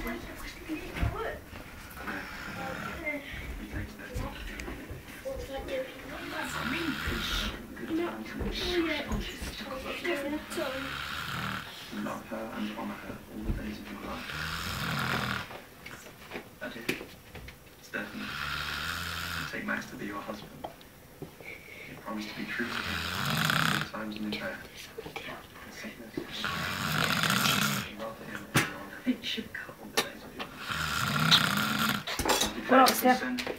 Love her and honour her all the days of your life. That is, Stephanie, take Max to be your husband. You promise to be true to him at all times in his bed. In sickness. Love him and your should cut all the days of your life. Well, Steph.